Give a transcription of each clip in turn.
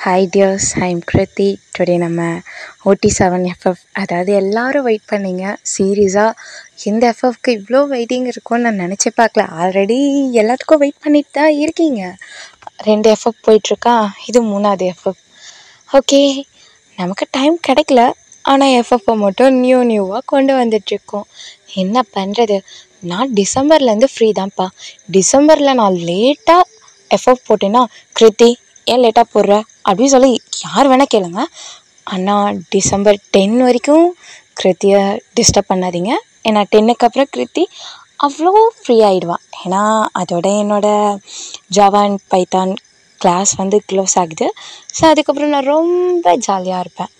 Hi tears, I'm Kriti. Today நம்ம OT7FF, அதாவது எல்லோரும் வெயிட் பண்ணிங்க சீரியஸாக. இந்த எஃப்எஃப்க்கு இவ்வளோ வெயிட்டிங் இருக்கும்னு நான் நினச்சி பார்க்கல. ஆல்ரெடி எல்லாத்துக்கும் வெயிட் பண்ணிட்டு தான் இருக்கீங்க. 2 எஃப்எஃப் போயிட்டுருக்கா, இது 3வது எஃப்எஃப். ஓகே, நமக்கு டைம் கிடைக்கல, ஆனால் எஃப்எஃப்பை மட்டும் நியூவாக கொண்டு வந்துட்ருக்கோம். என்ன பண்ணுறது, நான் டிசம்பர்லேருந்து ஃப்ரீ தான்ப்பா. டிசம்பரில் நான் லேட்டாக எஃப்எஃப் போட்டேன்னா, கிருத்தி ஏன் லேட்டாக போடுற அப்படின்னு சொல்லி யார் வேணால் கேளுங்க. ஆனால் டிசம்பர் 10 வரைக்கும் கிருத்தியை டிஸ்டர்ப் பண்ணாதீங்க. ஏன்னா 10க்கு அப்புறம் கிருத்தி அவ்வளோ ஃப்ரீ ஆகிடுவான். ஏன்னா அதோட என்னோடய Java and Python class close ஆகுது. ஸோ அதுக்கப்புறம் நான் ரொம்ப ஜாலியாக இருப்பேன்.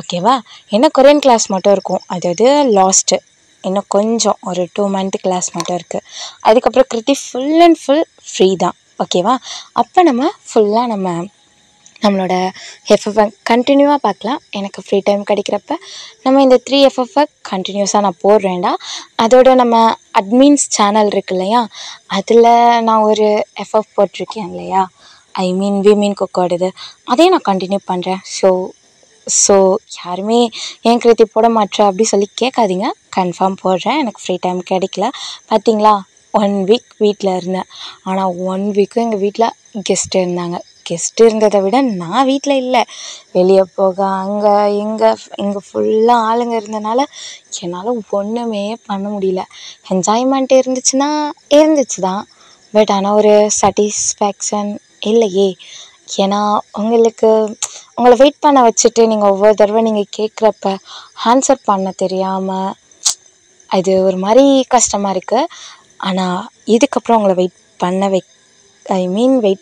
ஓகேவா? என்ன கொரியன் கிளாஸ் மட்டும் இருக்கும், அதாவது லாஸ்ட்டு இன்னும் கொஞ்சம் ஒரு 2 month கிளாஸ் மட்டும் இருக்குது. அதுக்கப்புறம் Kriti full and full free தான். ஓகேவா? அப்போ நம்ம ஃபுல்லாக நம்மளோட எஃப்எஃப்பை கண்டினியூவாக பார்க்கலாம். எனக்கு ஃப்ரீ டைம் கிடைக்கிறப்ப நம்ம இந்த 3 எஃப்எஃப்பை கண்டினியூஸாக நான் போடுறேன்டா. அதோட நம்ம அட்மின்ஸ் சேனல் இருக்கு இல்லையா, அதில் நான் ஒரு எஃப்எஃப் போட்டிருக்கேன் இல்லையா, விமீன் குக்கோடது, அதையும் நான் கண்டினியூ பண்ணுறேன். ஸோ யாருமே ஏன் கிருத்தி போட மாட்டேன் அப்படி சொல்லி கேட்காதீங்க. கன்ஃபார்ம் போடுறேன். எனக்கு ஃப்ரீ டைம் கிடைக்கல. பார்த்தீங்களா, 1 week வீட்டில் இருந்தேன். ஆனால் 1 week எங்கள் வீட்டில் கெஸ்ட்டு இருந்தாங்க. கெஸ்ட்டு இருந்ததை விட நான் வீட்டில் இல்லை, வெளியே போக அங்கே இங்கே ஃபுல்லாக ஆளுங்க இருந்தனால என்னால் ஒன்றுமே பண்ண முடியல. என்ஜாய்மெண்ட் இருந்துச்சு தான், பட் ஆனால் ஒரு சாட்டிஸ்ஃபேக்ஷன் இல்லையே. ஏன்னா உங்களை வெயிட் பண்ண வச்சுட்டு நீங்கள் ஒவ்வொரு தடவை நீங்கள் கேட்குறப்ப ஆன்சர் பண்ண தெரியாமல் அது ஒரு மாதிரி கஷ்டமாக இருக்குது. ஆனால் இதுக்கப்புறம் உங்களை வெயிட்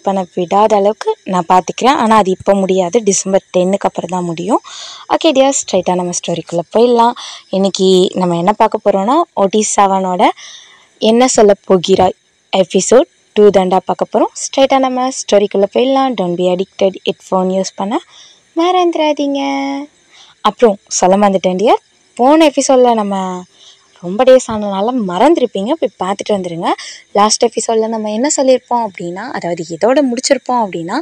பண்ண விடாத அளவுக்கு நான் பார்த்துக்கிறேன். ஆனால் அது இப்போ முடியாது, டிசம்பர் 10க்கு அப்புறம் தான் முடியும். ஓகே டியர், ஸ்ட்ரைட்டாக நம்ம ஸ்டோரிக்குள்ளே போயிடலாம். இன்றைக்கி நம்ம என்ன பார்க்க போகிறோன்னா, OT7ஓட என்ன சொல்ல போகிறாய் எபிசோட் 2 தாண்டா பார்க்க போகிறோம். ஸ்ட்ரைட்டாக நம்ம ஸ்டோரிக்குள்ளே போயிடலாம். Don't be addicted, headphone use பண்ண மறந்துடாதீங்க. அப்புறம் சொல்ல மறந்துட்டேன் டியர், போன எபிசோடில் நம்ம ரொம்ப டேஸ் ஆனதுனால மறந்துருப்பீங்க, போய் பார்த்துட்டு வந்துடுங்க. லாஸ்ட் எபிசோடில் நம்ம என்ன சொல்லியிருப்போம் அப்படின்னா, அதாவது இதோட முடிச்சிருப்போம் அப்படின்னா,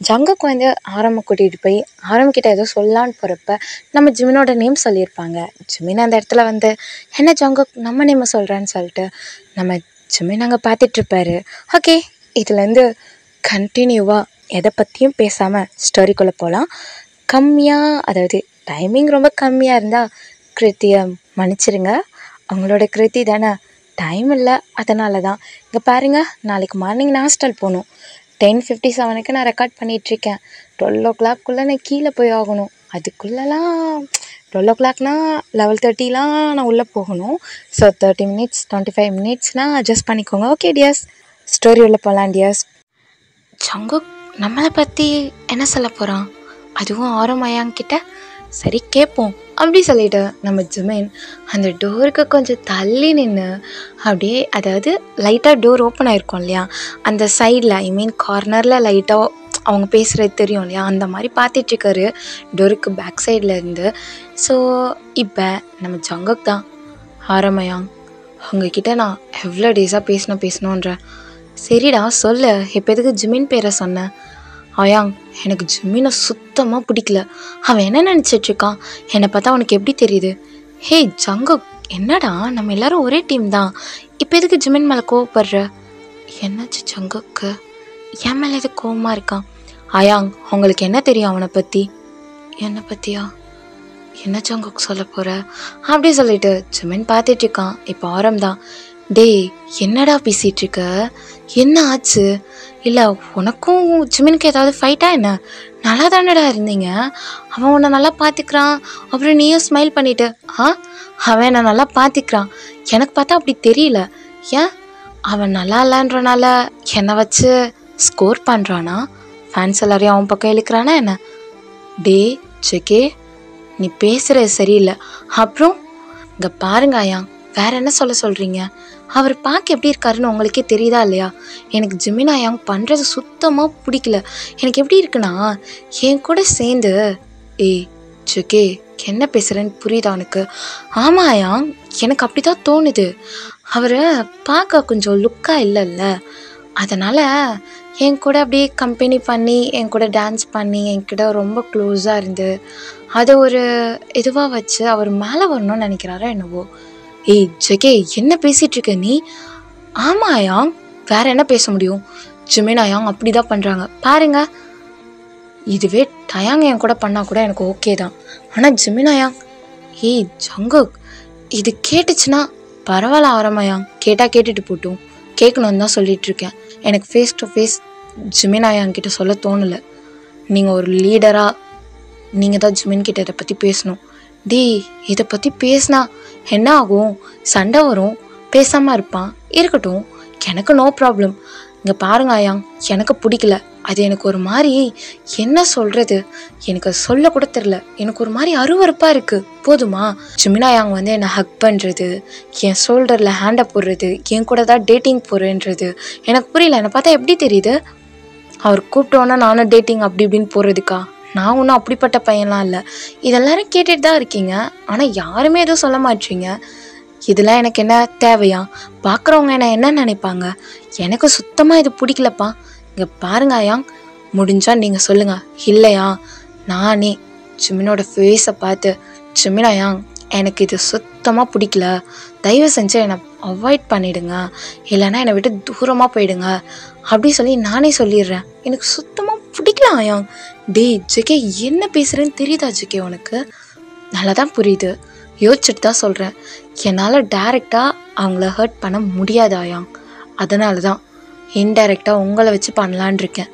ஜங்குக்கு ஆரம்ப கூட்டிகிட்டு போய் ஆரம்பிக்கிட்ட ஏதோ சொல்லலான்னு போகிறப்ப நம்ம ஜிமினோட நேம் சொல்லியிருப்பாங்க. ஜிமின் அந்த இடத்துல என்ன ஜங்குக் நம்ம நேமை சொல்கிறான்னு சொல்லிட்டு நம்ம ஜிமின் அங்கே பார்த்துட்ருப்பாரு. ஓகே, இதுலேருந்து கண்டினியூவாக எதை பற்றியும் பேசாமல் ஸ்டோரிக்குள்ளே போகலாம். அதாவது டைமிங் ரொம்ப கம்மியாக இருந்தால் கிருத்தியை மன்னிச்சிருங்க. அவங்களோட கிருத்தி தானே, டைம் இல்லை, அதனால தான். இங்கே பாருங்கள், நாளைக்கு மார்னிங் நான் ஹாஸ்டல் போகணும். 10:57க்கு நான் ரெக்கார்ட் பண்ணிகிட்ருக்கேன். 12 o'clock நான் கீழே போய் ஆகணும். அதுக்குள்ளெல்லாம் 12 o'clockனா 11:30 நான் உள்ளே போகணும். ஸோ 30 minutes 25 minutesனால் அட்ஜஸ்ட் பண்ணிக்கோங்க. ஓகே டியர்ஸ், ஸ்டோரி உள்ளே போகலாம் டியர்ஸ். ஜங்குக் நம்மளை பற்றி என்ன சொல்ல போகிறான், அதுவும் ஆரமாயாங்கிட்ட. சரி கேட்போம் அப்படி சொல்லிட்டு நம்ம ஜிமின் அந்த டோருக்கு கொஞ்சம் தள்ளி நின்று அப்படியே, அதாவது லைட்டாக டோர் ஓப்பன் ஆகிருக்கும் இல்லையா, அந்த சைடில் கார்னரில் லைட்டாக அவங்க பேசுகிறது தெரியும் இல்லையா, அந்த மாதிரி பார்த்துட்ருக்காரு டோருக்கு பேக் சைடில் இருந்து. ஸோ இப்போ நம்ம ஜங்குக் தான், ஆரம்பயாங் அவங்கக்கிட்ட நான் எவ்வளோ டேஸாக பேசணுன்ற. சரிடா சொல்லு, இப்போ எதுக்கு ஜிமின் பேரை சொன்னேன்? அயாங், எனக்கு ஜிமினை சுத்தமாக பிடிக்கல. அவன் என்ன நினச்சிட்ருக்கான், என்னை பார்த்தா அவனுக்கு எப்படி தெரியுது? ஹே ஜங்குக், என்னடா, நம்ம எல்லோரும் ஒரே டீம் தான், இப்போ எதுக்கு ஜிமின் மேலே கோவப்படுற? என்னாச்சு ஜங்குக்கு, என் மேலே எது கோவமாக இருக்கான்? அயாங், உங்களுக்கு என்ன தெரியும் அவனை பற்றி? என்னை பற்றியா? என்ன ஜங்குக் சொல்ல போகிற அப்படி சொல்லிட்டு ஜிமின் பார்த்துட்ருக்கான். இப்போ ஆரம்தான். டேய் என்னடா பேசிகிட்ருக்க, என்ன ஆச்சு? இல்லை உனக்கும் ஜிமினுக்கு ஏதாவது ஃபைட்டா என்ன? நல்லா தானடா இருந்தீங்க, அவன் உன்னை நல்லா பார்த்துக்கிறான், அப்புறம் நீயும் ஸ்மைல் பண்ணிவிட்டு அவன் என்னை நல்லா பார்த்துக்கிறான். எனக்கு பார்த்தா அப்படி தெரியல. ஏன் அவன் நல்லா இல்லைன்றனால என்னை வச்சு ஸ்கோர் பண்ணுறானா? ஃபேன்ஸ் எல்லாரையும் அவன் பக்கம் இழுக்கிறானா என்ன? டே ஜெகே, நீ பேசுகிறது சரியில்லை. அப்புறம் இங்கே பாருங்க ஐயா, வேறு என்ன சொல்கிறீங்க? அவர் பார்க்க எப்படி இருக்காருன்னு உங்களுக்கே தெரியுதா இல்லையா? எனக்கு ஜிமின் அயாங் பண்ணுறது சுத்தமாக பிடிக்கல. எனக்கு எப்படி இருக்குன்னா, என் கூட சேர்ந்து ஜெகே என்ன பேசுகிறேன்னு புரியுதா அவனுக்கு? ஆமாம் அயாங், எனக்கு அப்படி தான் தோணுது. அவரை பார்க்க கொஞ்சம் லுக்காக இல்லைல்ல, அதனால் என் கூட அப்படியே கம்பெனி பண்ணி என் கூட டான்ஸ் பண்ணி என்கிட்ட ரொம்ப க்ளோஸாக இருந்து அதை ஒரு இதுவாக வச்சு அவர் மேலே வரணும்னு நினைக்கிறாரோ என்னவோ. ஏய் ஜெகே, என்ன பேசிகிட்டு இருக்க நீ? ஆமாம் அயாங், வேற என்ன பேச முடியும்? ஜிமின் அயாங் அப்படி தான் பண்ணுறாங்க பாருங்க. இதுவே டயாங் என் கூட பண்ணால் கூட எனக்கு ஓகே தான். ஆனால் ஜிமின் அயாங், ஏய் ஜங்குக், இது கேட்டுச்சுன்னா பரவாயில்ல ஆரம்பயாங், கேட்டால் கேட்டுட்டு போட்டும், கேட்கணுன்னு தான் சொல்லிகிட்ருக்கேன். எனக்கு ஃபேஸ் டு ஃபேஸ் ஜிமின் அயாங்கிட்ட சொல்ல தோணலை. நீங்கள் ஒரு லீடராக நீங்கள் தான் ஜிமின் கிட்ட இதை பற்றி பேசணும். டேய், இதை பற்றி பேசினா என்ன ஆகும்? சண்டை வரும், பேசாமல் இருப்பான். இருக்கட்டும், எனக்கு நோ ப்ராப்ளம். இங்கே பாருங்க அயாங், எனக்கு பிடிக்கல. அது எனக்கு ஒரு மாதிரி என்ன சொல்கிறது, எனக்கு சொல்ல கூட தெரில. எனக்கு ஒரு மாதிரி அருவருப்பாக இருக்குது. போதுமா? ஜிமின் அயாங் வந்து என்னை ஹக் பண்ணுறது, என் ஷோல்டரில் ஹேண்டை போடுறது, என் கூட தான் டேட்டிங் போகிறேன்றது எனக்கு புரியல. என்னை பார்த்தா எப்படி தெரியுது? அவர் கூப்பிட்டோன்னா நானும் டேட்டிங் அப்படி இப்படின்னு போகிறதுக்கா? நான் ஒன்றும் அப்படிப்பட்ட பையன்லாம் இல்லை. இதெல்லாரும் கேட்டுட்டு தான் இருக்கீங்க, ஆனால் யாருமே எதுவும் சொல்ல மாட்டீங்க. இதெல்லாம் எனக்கு என்ன தேவையா? பார்க்குறவங்க என்ன நினைப்பாங்க? எனக்கு சுத்தமாக இது பிடிக்கலப்பா. இங்கே பாருங்க அயாங், முடிஞ்சால் நீங்கள் சொல்லுங்கள். இல்லையா நானே ஜிமினோட ஃபேஸை பார்த்து, ஜிமின் அயாங் எனக்கு இது சுத்தமாக பிடிக்கல, தயவு செஞ்சு என்னை அவாய்ட் பண்ணிவிடுங்க, இல்லைன்னா என்னை விட்டு தூரமாக போயிடுங்க அப்படி சொல்லி நானே சொல்லிடுறேன். எனக்கு சுத்தமாக பிடிக்கல அயாங். டேய் ஜெகே, என்ன பேசுகிறேன்னு தெரியுதா ஜெகே? உனக்கு நல்லா தான் புரியுது, யோசிச்சுட்டு தான் சொல்கிறேன். என்னால் டைரெக்டாக அவங்கள ஹர்ட் பண்ண முடியாது அயாங். அதனால தான் இன்டைரக்டாக உங்களை வச்சு பண்ணலான் இருக்கேன்.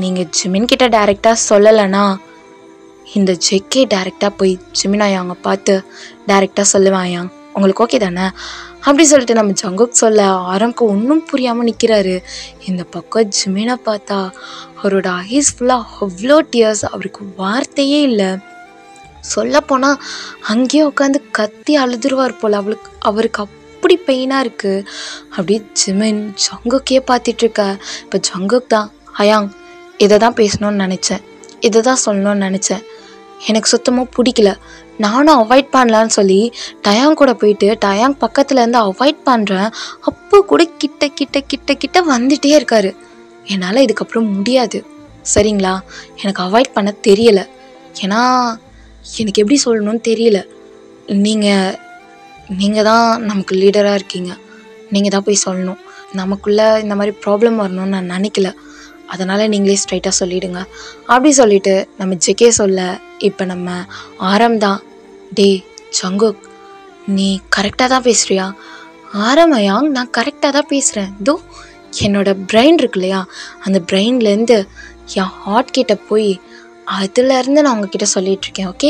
நீங்கள் ஜிமின் கிட்ட டைரெக்டாக சொல்லலைன்னா இந்த ஜெக்கே டைரெக்டாக போய் ஜிமின் அயாங்க பார்த்து டைரெக்டாக சொல்லுவேன் அயாங், உங்களுக்கு ஓகே தானே அப்படி சொல்லிட்டு நம்ம ஜங்குக் சொல்ல ஆரம்க்கு ஒன்றும் புரியாமல் நிற்கிறாரு. இந்த பக்கம் ஜிமினை பார்த்தா அவரோட ஐஸ் ஃபுல்லாக அவ்வளோ டியர்ஸ், அவருக்கு வார்த்தையே இல்லை. சொல்லப்போனால் அங்கேயே உட்காந்து கத்தி அழுதுருவார் போல். அவருக்கு அப்படி பெயினாக இருக்குது. அப்படியே ஜிமின் ஜங்குக்கே பார்த்துட்ருக்க. இப்போ ஜங்குக் தான், அயாங் இதை தான் பேசணும்னு நினச்சேன், இதை தான் சொல்லணும்னு நினச்சேன், எனக்கு சுத்தமாக பிடிக்கல, நானும் அவாய்ட் பண்ணலான்னு சொல்லி டயாங் கூட போயிட்டு டயாங் பக்கத்துலேருந்து அவாய்ட் பண்ணுறேன். அப்போ கூட கிட்ட கிட்ட கிட்ட கிட்ட வந்துகிட்டே இருக்காரு. என்னால் இதுக்கப்புறம் முடியாது சரிங்களா? எனக்கு அவாய்ட் பண்ண தெரியலை, ஏன்னா எனக்கு எப்படி சொல்லணும்னு தெரியல. நீங்கள் தான் நமக்கு லீடராக இருக்கீங்க, நீங்கள் தான் போய் சொல்லணும். நமக்குள்ளே இந்த மாதிரி ப்ராப்ளம் வரணும்னு நான் நினைக்கல, அதனால் நீங்களே ஸ்ட்ரைட்டாக சொல்லிவிடுங்க அப்படி சொல்லிவிட்டு நம்ம ஜெகே சொல்ல. இப்போ நம்ம ஆரம் தான், டே ஜங்குக் நீ கரெக்டாக தான் பேசுகிறியா? ஆரம் அயாங், நான் கரெக்டாக தான் பேசுகிறேன். இதோ என்னோடய பிரெயின் இருக்கு இல்லையா, அந்த பிரெயின்லேருந்து என் ஹார்ட் கிட்ட போய் அதுலேருந்து நான் உங்ககிட்ட சொல்லிகிட்ருக்கேன். ஓகே,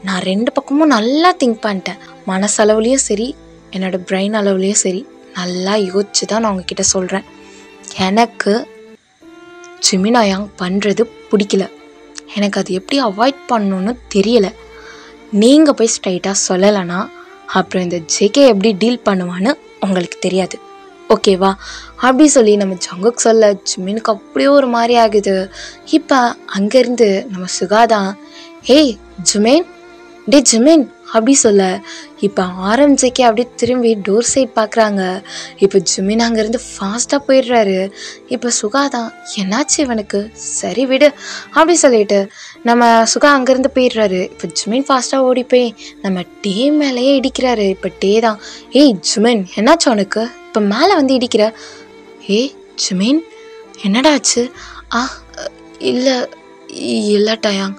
நான் ரெண்டு பக்கமும் நல்லா திங்க் பண்ணிட்டேன். மனசளவுலேயும் சரி, என்னோடய பிரெயின் அளவுலேயும் சரி, நல்லா யோசிச்சு தான் நான் உங்ககிட்ட சொல்கிறேன். எனக்கு ஜிமின் அயாங் பண்ணுறது பிடிக்கல, எனக்கு அது எப்படி அவாய்ட் பண்ணணுன்னு தெரியலை. நீங்கள் போய் ஸ்ட்ரைட்டாக சொல்லலைன்னா அப்புறம் இந்த ஜெகே எப்படி டீல் பண்ணுவான்னு உங்களுக்கு தெரியாது, ஓகேவா? அப்படி சொல்லி நம்ம ஜங்குக் சொல்ல ஜிமினுக்கு அப்படியே ஒரு மாதிரி ஆகுது. இப்போ அங்கேருந்து நம்ம சுகாதான், ஏய் ஜிமின், டே ஜிமின் அப்படி சொல்ல. இப்போ ஆரம்பிச்சக்கே அப்படியே திரும்பி டோர் சைட் பார்க்குறாங்க. இப்போ ஜிமின் அங்கேருந்து ஃபாஸ்ட்டாக போயிடுறாரு. இப்போ சுகாதான், என்னாச்சு இவனுக்கு, சரி விடு அப்படி சொல்லிட்டு நம்ம சுகா அங்கேருந்து போயிடுறாரு. இப்போ ஜிமின் ஃபாஸ்ட்டாக ஓடி போய் நம்ம டே மேலேயே இடிக்கிறாரு. இப்போ டே தான், ஏய் ஜிமின் என்னாச்சு உனக்கு, இப்போ மேலே வந்து இடிக்கிற? ஏய் ஜிமின் என்னடாச்சு? இல்லை டயாங்,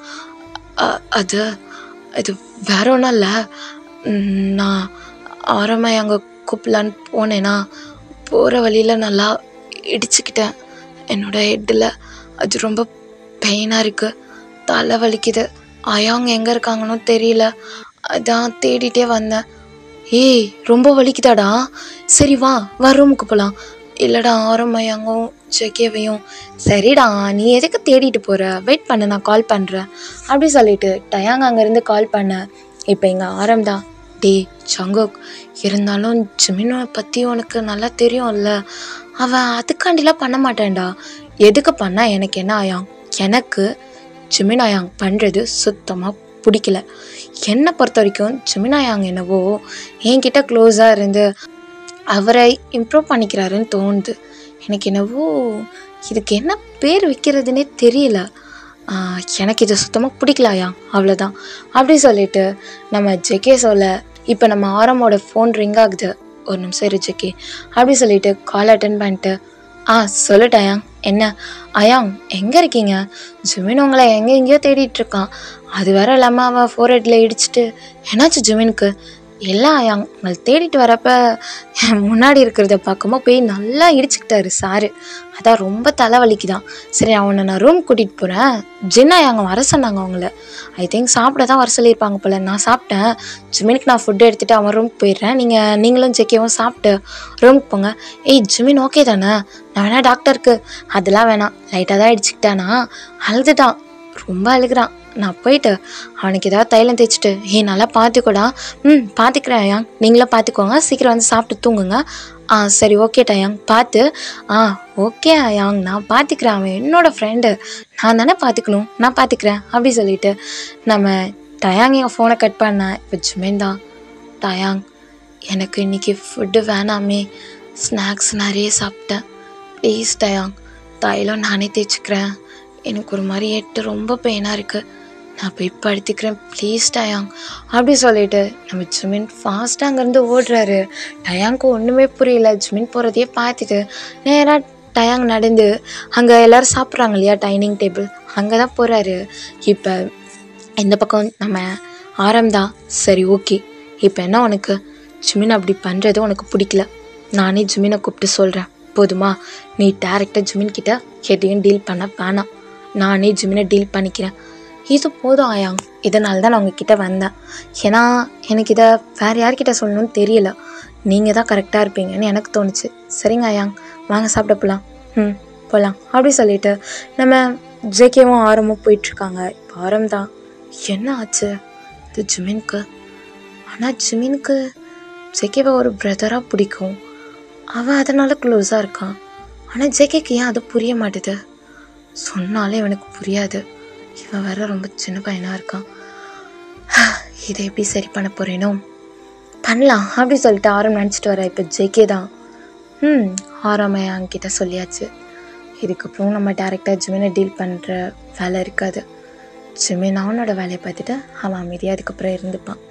அது வேற ஒன்றும் இல்லை, நான் ஆரம்பம் அங்கே கூப்பிடலான்னு போனேன்னா போகிற வழியில் நல்லா இடிச்சுக்கிட்டேன் என்னோடய ஹெட்டில். அது ரொம்ப பெயினாக இருக்குது, தலை வலிக்குது. அயாங் எங்கே இருக்காங்கன்னு தெரியல, அதான் தேடிட்டே வந்தேன். ஏய் ரொம்ப வலிக்குதாடா, சரி வா ரூமுக்கு போகலாம். இல்லைடா ஆரம்பையாங்கும் ஜெகேவையும். சரிடா நீ எதுக்கு தேடிட்டு போகிற, வெயிட் பண்ண, நான் கால் பண்ணுறேன் அப்படி சொல்லிட்டு டயாங் அங்கேருந்து கால் பண்ண. இப்போ எங்கள் ஆரம் தான், டே ஜங்குக் இருந்தாலும் ஜிமினை பற்றி உனக்கு நல்லா தெரியும்ல, அவன் அதுக்காண்டிலாம் பண்ண மாட்டேன்டா. எதுக்கு பண்ணால் எனக்கு என்ன ஆயாங், எனக்கு ஜிமின் அயாங் பண்ணுறது சுத்தமாக பிடிக்கல. என்னை பொறுத்த வரைக்கும் ஜிமின் அயாங் என்னவோ என்கிட்ட க்ளோஸாக இருந்து அவரை இம்ப்ரூவ் பண்ணிக்கிறாருன்னு தோணுது. எனக்கு என்னவோ இதுக்கு என்ன பேர் வைக்கிறதுனே தெரியல. எனக்கு இது சுத்தமாக பிடிக்கலாயா, அவ்வளோதான் அப்படி சொல்லிட்டு நம்ம ஜெகே சொல்ல, இப்போ நம்ம ஆரமோட ஃபோன் ரிங் ஆகுது. ஒரு நிமிஷம் இரு ஜெகே அப்படி சொல்லிட்டு கால் அட்டன் பண்ணிட்டு, சொல்லிட்டு அயாங். என்ன அயாங் எங்கே இருக்கீங்க? ஜுமின் உங்களை எங்கேயோ தேடிட்டு இருக்கான். அது வேற இல்லாமல் அவன் ஃபோர்ஹெட்டில் இடிச்சிட்டு. என்னாச்சு ஜுமினுக்கு? எல்லாம் அயாங் உங்களை தேடிட்டு வரப்ப முன்னாடி இருக்கிறத பார்க்கும்போது போய் நல்லா இடிச்சுக்கிட்டாரு சாரு. அதான் ரொம்ப தலைவலிக்குதான். சரி அவனை நான் ரூம் கூட்டிகிட்டு போகிறேன். ஜின்னா அங்க வர சொன்னாங்க அவங்கள. ஐ திங்க் சாப்பிட தான் வர சொல்லியிருப்பாங்க போல். நான் சாப்பிட்டேன். ஜிமினுக்கு நான் ஃபுட்டு எடுத்துகிட்டு அவன் ரூமுக்கு போயிடுறேன். நீங்களும் ஜெக்கேவும் சாப்பிட்டு ரூமுக்கு போங்க. ஜிமின் ஓகே தானே? நான் வேணா டாக்டருக்கு. அதெல்லாம் வேணாம், லைட்டாக தான் இடிச்சுக்கிட்டானா, அழுதுட்டான், ரொம்ப அழுகிறான். நான் போயிட்டு அவனுக்கு ஏதாவது தைலம் தேய்ச்சிட்டு நல்லா பார்த்துக்கூடா. பார்த்துக்கிறேன் அயாங், நீங்களும் பார்த்துக்கோங்க. சீக்கிரம் வந்து சாப்பிட்டு தூங்குங்க. சரி ஓகே டயாங், பார்த்து. ஓகே அயாங், நான் பார்த்துக்கிறேன். அவன் என்னோடய ஃப்ரெண்டு, நான் தானே பார்த்துக்கணும், நான் பார்த்துக்கிறேன் அப்படி சொல்லிட்டு நம்ம டயாங் என் ஃபோனை கட் பண்ணேன். இப்போ ஜுமின் தான், டயாங் எனக்கு இன்றைக்கி ஃபுட்டு வேணாமே, ஸ்நாக்ஸ் நிறைய சாப்பிட்டேன், ப்ளீஸ் டயாங், தைலம் நானே தேய்ச்சிக்கிறேன், எனக்கு ஒரு மாதிரி ரொம்ப பெயினாக இருக்குது, நான் போய் படுத்துக்கிறேன், ப்ளீஸ் டயாங் அப்படி சொல்லிட்டு நம்ம ஜுமின் ஃபாஸ்ட்டாக அங்கேருந்து ஓடுறாரு. டயாங்க்கு ஒன்றுமே புரியல. ஜுமின் போகிறதையே பார்த்துட்டு நேராக டயாங் நடந்து அங்கே எல்லோரும் சாப்பிட்றாங்க இல்லையா டைனிங் டேபிள், அங்கே தான் போகிறாரு. இப்போ இந்த பக்கம் நம்ம ஆரம் தான். சரி ஓகே, இப்போ என்ன உனக்கு? ஜுமின் அப்படி பண்ணுறது உனக்கு பிடிக்கல, நானே ஜுமினை கூப்பிட்டு சொல்கிறேன் போதுமா? நீ டேரெக்டாக ஜுமின்கிட்ட எதையும் டீல் பண்ண வேணாம், நானே ஜுமினை டீல் பண்ணிக்கிறேன். இது போதும் ஆயாங், இதனால தான் நான் உங்ககிட்ட வந்தேன். ஏன்னா எனக்கு இதை வேறு யார்கிட்ட சொல்லணும்னு தெரியல, நீங்கள் தான் கரெக்டாக இருப்பீங்கன்னு எனக்கு தோணுச்சு. சரிங்க ஆயாங், வாங்க சாப்பிட போகலாம். போகலாம் அப்படி சொல்லிட்டு நம்ம ஜேகேவும் ஆரமும் போயிட்டுருக்காங்க. இப்போ ஆரம் தான், என்ன ஆச்சு இது ஜுமினுக்கு? ஆனால் ஜுமினுக்கு ஜேகேவை ஒரு பிரதராக பிடிக்கும், அவன் அதனால் க்ளோஸாக இருக்கான். ஆனால் ஜேகேக்கு ஏன் அது புரிய மாட்டுது? சொன்னாலே இவனுக்கு புரியாது, இவன் வேற ரொம்ப சின்ன பையனாக இருக்கான். இதை எப்படி சரி பண்ண போகிறேனோ, பண்ணலாம் அப்படி சொல்லிட்டு ஆரம் நினச்சிட்டு வர. இப்போ ஜேகே தான், ஆராமையாங்கிட்ட சொல்லியாச்சு, இதுக்கப்புறம் நம்ம டேரெக்டாக ஜிமினை டீல் பண்ணுற வேலை இருக்காது. ஜிமின் அவனோட வேலையை பார்த்துட்டு அவன் அமைதியாக அதுக்கப்புறம் இருந்துப்பான்.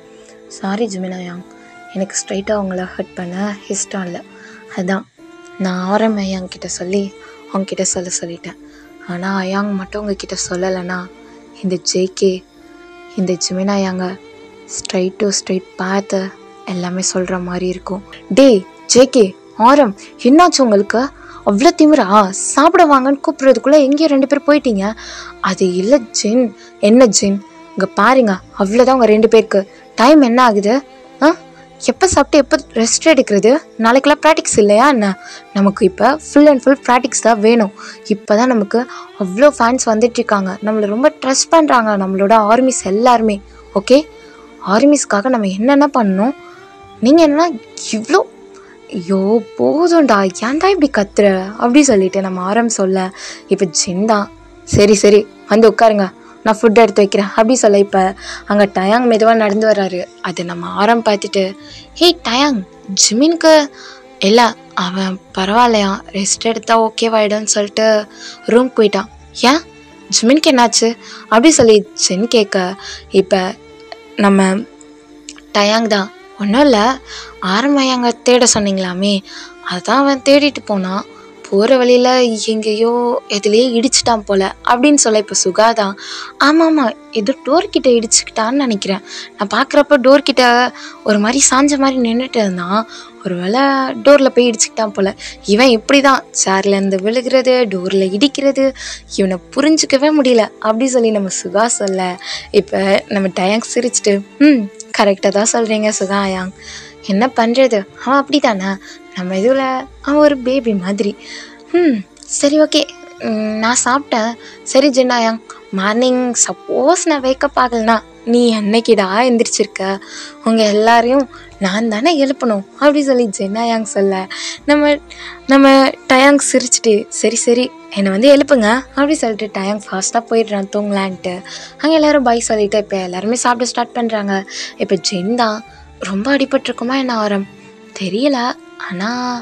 சாரி ஜிமினாயாங், எனக்கு ஸ்ட்ரைட்டாக அவங்கள ஹர்ட் பண்ண இஷ்டம் இல்லை, அதுதான் நான் ஆராமையாங்கிட்ட சொல்லி அவங்கக்கிட்ட சொல்லிட்டேன். ஆனால் அயாங் மட்டும் உங்ககிட்ட சொல்லலைன்னா இந்த ஜேகே இந்த ஜிமினாயாங்க ஸ்ட்ரைட் டு ஸ்ட்ரைட் பார்த்து எல்லாமே சொல்கிற மாதிரி இருக்கும். டே ஜேகே, ஆரம் என்னாச்சு உங்களுக்கு? அவ்வளோ திமிரா? சாப்பிட வாங்கன்னு கூப்பிட்றதுக்குள்ளே எங்கேயும் 2 பேர் போயிட்டீங்க. அது இல்லை ஜின். என்ன ஜின், இங்கே பாருங்க, அவ்வளோதான் உங்கள் 2 பேருக்கு. டைம் என்ன ஆகுது? எப்போ சாப்பிட்டு எப்போ ரெஸ்ட் எடுக்கிறது? நாளைக்கெல்லாம் ப்ராக்டிக்ஸ் இல்லையா என்ன? நமக்கு இப்போ ஃபுல் அண்ட் ஃபுல் ப்ராக்டிக்ஸ் தான் வேணும். இப்போ தான் நமக்கு அவ்வளோ ஃபேன்ஸ் வந்துட்டுருக்காங்க, நம்மளை ரொம்ப ட்ரஸ்ட் பண்ணுறாங்க நம்மளோட ஆர்மிஸ் எல்லாருமே. ஓகே, ஆர்மிஸ்க்காக நம்ம என்னென்ன பண்ணணும்? நீங்கள் என்னன்னா இவ்வளோ, ஐயோ போதும்டா, ஏன்டா இப்படி கத்துற அப்படி சொல்லிட்டு நம்ம ஆரம் சொல்ல. இப்போ ஜின்தான், சரி சரி வந்து உட்காருங்க, நான் ஃபுட் எடுத்து வைக்கிறேன் அப்படி சொல்ல. இப்போ அங்கே டயாங் மெதுவாக நடந்து வர்றாரு. அது நம்ம ஆரம் பார்த்துட்டு, டயாங் ஜிமினுக்கு இல்லை, அவன் பரவாயில்லையா, ரெஸ்ட் எடுத்தால் ஓகேவாயிடும்னு சொல்லிட்டு ரூம் போயிட்டான். ஏன் ஜிமினுக்கு என்னாச்சு அப்படி சொல்லி ஜின் கேட்க. இப்போ நம்ம டயாங் தான், ஒன்றும் இல்லை, ஆரம்பையாங்க தேட சொன்னீங்களாமே, அதுதான் அவன் தேடிட்டு போனான், போகிற வழியில் எங்கேயோ எதுலேயே இடிச்சிட்டான் போல் அப்படின்னு சொல்ல. இப்போ சுகாதான், ஆமாம் ஏதோ டோர்கிட்ட இடிச்சுக்கிட்டான்னு நினைக்கிறேன், நான் பார்க்குறப்ப டோர்கிட்ட ஒரு மாதிரி சாஞ்ச மாதிரி நின்றுட்டு இருந்தான், ஒரு வேளை டோரில் போய் இடிச்சுக்கிட்டான் போல். இவன் இப்படி தான் சேர்லேருந்து விழுகிறது, டோரில் இடிக்கிறது, இவனை புரிஞ்சிக்கவே முடியல அப்படி சொல்லி நம்ம சுகா சொல்ல. இப்போ நம்ம டயாங் சிரிச்சிட்டு, கரெக்டாக தான் சொல்கிறீங்க சுகா அயாங், என்ன பண்ணுறது, அவன் அப்படி தானே, நம்ம இதில் அவன் ஒரு பேபி மாதிரி. சரி ஓகே, நான் சாப்பிட்டேன். சரி ஜின்னாயாங், மார்னிங் சப்போஸ் நான் வேக்கப் ஆகலைனா நீ என்னைக்கிடா எந்திரிச்சிருக்க, உங்கள் எல்லாரையும் நான் தானே எழுப்பணும் அப்படி சொல்லி ஜின்னாயாங் சொல்ல. நம்ம டயாங் சிரிச்சிட்டு, சரி சரி என்னை வந்து எழுப்புங்க அப்படி சொல்லிட்டு டயாங் ஃபாஸ்ட்டாக போயிடுறான் தூங்கலான்ட்டு. அங்கே எல்லோரும் பை சொல்லிவிட்டு இப்போ எல்லாருமே சாப்பிட ஸ்டார்ட் பண்ணுறாங்க. இப்போ ஜின் தான், ரொம்ப அடிபட்டிருக்குமா என்ன ஆரம் தெரியல, ஆனால்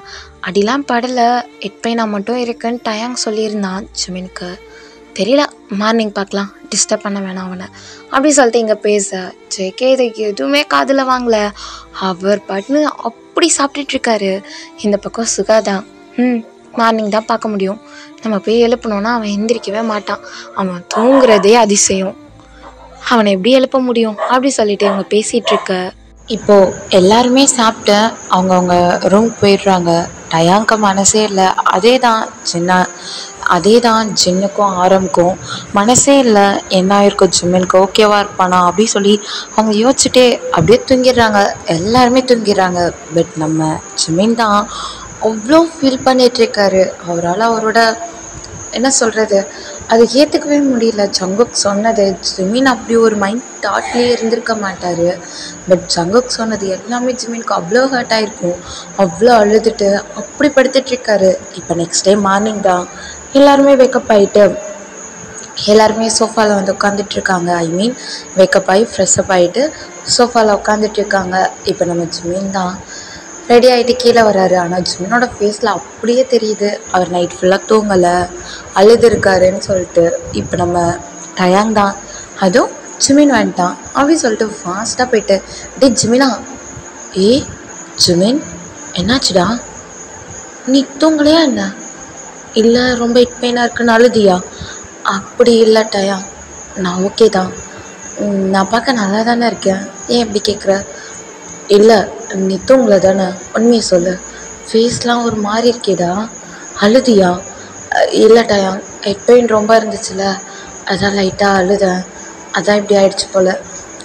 அடிலாம் படலை, ஹெட் பெயினாக மட்டும் இருக்குன்னு டயாங் சொல்லியிருந்தான் ஜிமினுக்கு. தெரியல, மார்னிங் பார்க்கலாம், டிஸ்டர்ப் பண்ண வேணாம் அவனை அப்படி சொல்லிட்டு இங்கே பேச ஜேகே இதுக்கு எதுவுமே காதில் வாங்கல. அவர் பாட்டுன்னு அப்படி சாப்பிட்டுட்ருக்காரு. இந்த பக்கம் சுகாதான் மார்னிங் தான் பார்க்க முடியும், நம்ம போய் எழுப்பணுன்னா அவன் எந்திரிக்கவே மாட்டான், அவன் தூங்குறதே அதிசயம், அவனை எப்படி எழுப்ப முடியும் அப்படி சொல்லிட்டு அவங்க பேசிகிட்ருக்க. இப்போது எல்லாருமே சாப்பிட்டு அவங்கவுங்க ரூமுக்கு போயிடுறாங்க. டயாங்க்கு மனசே இல்லை. அதே தான் ஜின்னுக்கும் ஆரம்க்கும் மனசே இல்லை. என்ன ஆயிருக்கும், ஜிம்மினுக்கு ஓகேவா இருப்பானா அப்படி சொல்லி அவங்க யோசிச்சுட்டே அப்படியே தூங்கிடுறாங்க. எல்லாருமே தூங்கிடுறாங்க. பட் நம்ம ஜிமின் தான் அவ்வளோ ஃபீல் பண்ணிகிட்ருக்காரு. அவரால் அவரோட என்ன சொல்கிறது, அது ஏற்றுக்கவே முடியல. ஜங்குக் சொன்னது, ஜிமின் அப்படி ஒரு மைண்ட் தாட்லேயே இருந்திருக்க மாட்டார். பட் ஜங்குக் சொன்னது எல்லாமே ஜிமினுக்கு அவ்வளோ ஹர்ட் ஆகிருக்கும். அவ்வளோ அழுதுட்டு அப்படி படுத்துட்ருக்காரு. இப்போ நெக்ஸ்ட் டே மார்னிங் தான் எல்லாருமே வேக்கப் ஆகிட்டு எல்லாருமே சோஃபாவில் வந்து உட்காந்துட்ருக்காங்க. வேக்கப் ஆகி ஃப்ரெஷ்அப் ஆகிட்டு சோஃபாவில் உட்காந்துட்ருக்காங்க. இப்போ நம்ம ஜிமின் தான் ரெடி ஆகிட்டு கீழே வர்றாரு. ஆனால் ஜிமினோட ஃபேஸில் அப்படியே தெரியுது அவர் நைட் ஃபுல்லாக தூங்கலை, அழுது இருக்காருன்னு சொல்லிட்டு. இப்போ நம்ம டயாங் தான் அதுவும் ஜிமின் வந்துட்டான் அப்படின்னு சொல்லிட்டு ஃபாஸ்ட்டாக போயிட்டு, டே ஜிமினா, ஜிமின் என்னாச்சுடா, நீ தூங்கலையா என்ன? இல்லை ரொம்ப ஹெட் பெயினாக இருக்குன்னு அழுதியா? அப்படி இல்லை டயாங், நான் ஓகே தான், நான் பார்க்க நல்லா தானே இருக்கேன், ஏன் எப்படி கேட்குற? இல்லை நீ தூங்கலை தானே, உண்மையை சொல்லு, ஃபேஸ்லாம் ஒரு மாதிரி இருக்கேடா, அழுதியா? இல்லை டயாங், ஹெட் பெயின் ரொம்ப இருந்துச்சுல, அதான் லைட்டாக அழுதேன், அதான் இப்படி ஆயிடுச்சு போல்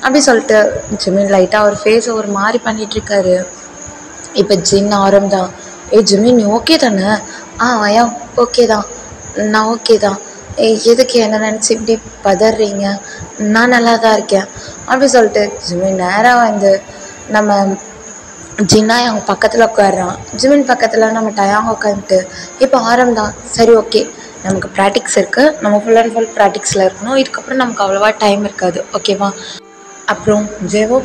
அப்படி சொல்லிட்டு ஜிமின் லைட்டாக அவர் ஃபேஸை ஒரு மாதிரி பண்ணிகிட்ருக்காரு. இப்போ ஜின் ஆரம் தான், ஜிமின் நீ ஓகே தானே? ஐயா ஓகே தான், நான் ஓகே தான், எதுக்கு என்ன நினச்சி இப்படி பதறீங்க, நான் நல்லா தான் இருக்கேன் அப்படி சொல்லிட்டு ஜிமின் நேராக வந்து நம்ம ஜின்னாய் அவங்க பக்கத்தில் உட்காடுறான். ஜிமின் பக்கத்தில் நம்ம டயாங் உட்காந்துட்டு இப்போ ஆரம் தான், சரி ஓகே நமக்கு ப்ராக்டிக்ஸ் இருக்குது, நம்ம ஃபுல் அண்ட் ஃபுல் ப்ராக்டிக்ஸில் இருக்கணும், இதுக்கப்புறம் நமக்கு அவ்வளோவா டைம் இருக்காது, ஓகேவா? அப்புறம் ஜேவோ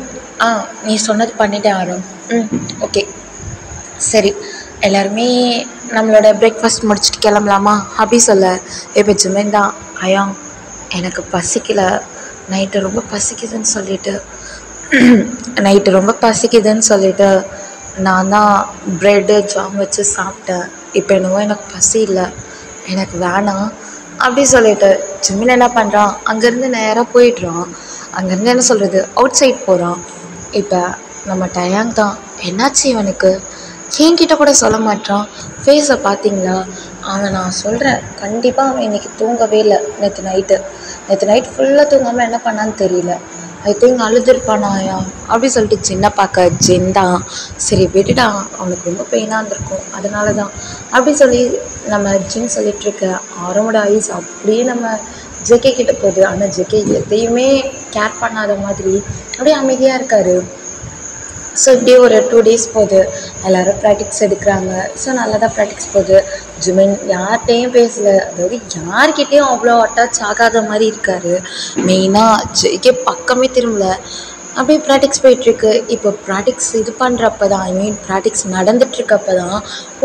நீ சொன்னது பண்ணிட்டேன் ஆரம், ஓகே சரி எல்லாருமே நம்மளோட பிரேக்ஃபாஸ்ட் முடிச்சுட்டு கிளம்பலாமா அப்படி சொல்ல. இப்போ ஜிமின் தான், அயாங் எனக்கு பசிக்கலை, நைட்டு ரொம்ப பசிக்குதுன்னு சொல்லிட்டு நான் தான் ப்ரெட்டு ஜாம் வச்சு சாப்பிட்டேன், இப்போ என்னவோ எனக்கு பசி இல்லை, எனக்கு வேணாம் அப்படி சொல்லிட்டு ஜிமின் என்ன பண்ணுறான், அங்கேருந்து நேராக போயிடுறான். அங்கேருந்து என்ன சொல்கிறது, அவுட் சைட் போகிறான். இப்போ நம்ம டயாங் தான், என்னாச்சு இவனுக்கு, என்கிட்ட கூட சொல்ல மாட்டான், ஃபேஸை பார்த்தீங்களா? அவன் நான் சொல்கிறேன் கண்டிப்பாக அவன் இன்றைக்கி தூங்கவே இல்லை. நேற்று நைட் ஃபுல்லாக தூங்காமல் என்ன பண்ணான்னு தெரியல, ஐ திங்க் அழுதுருப்பானாயா அப்படி சொல்லிட்டு ஜின்னை பார்க்க ஜின் தான், சரி விடுடா அவனுக்கு ரொம்ப பெயினாக இருந்திருக்கும் அதனால தான் அப்படி சொல்லி நம்ம ஜின் சொல்லிகிட்ருக்க. ஆரோட ஐஸ் அப்படியே நம்ம ஜேகே கிட்ட போகுது. ஆனால் ஜேகே எதையுமே கேர் பண்ணாத மாதிரி அப்படியே அமைதியாக இருக்கார். ஸோ இப்படியே ஒரு 2 days போகுது, எல்லோரும் ப்ராக்டிக்ஸ் எடுக்கிறாங்க. ஸோ நல்லா தான் ப்ராக்டிக்ஸ் போகுது. ஜிமின் யார்கிட்டையும் பேசலை, அதாவது யார்கிட்டையும் அவ்வளோ அட்டாச் ஆகாத மாதிரி இருக்கார். மெயினாக ஜேகே பக்கமே திரும்பல, அப்படியே ப்ராக்டிக்ஸ் போயிட்டுருக்கு. இப்போ ப்ராக்டிக்ஸ் இது பண்ணுறப்ப தான், ப்ராக்டிக்ஸ் நடந்துகிட்ருக்கப்ப தான்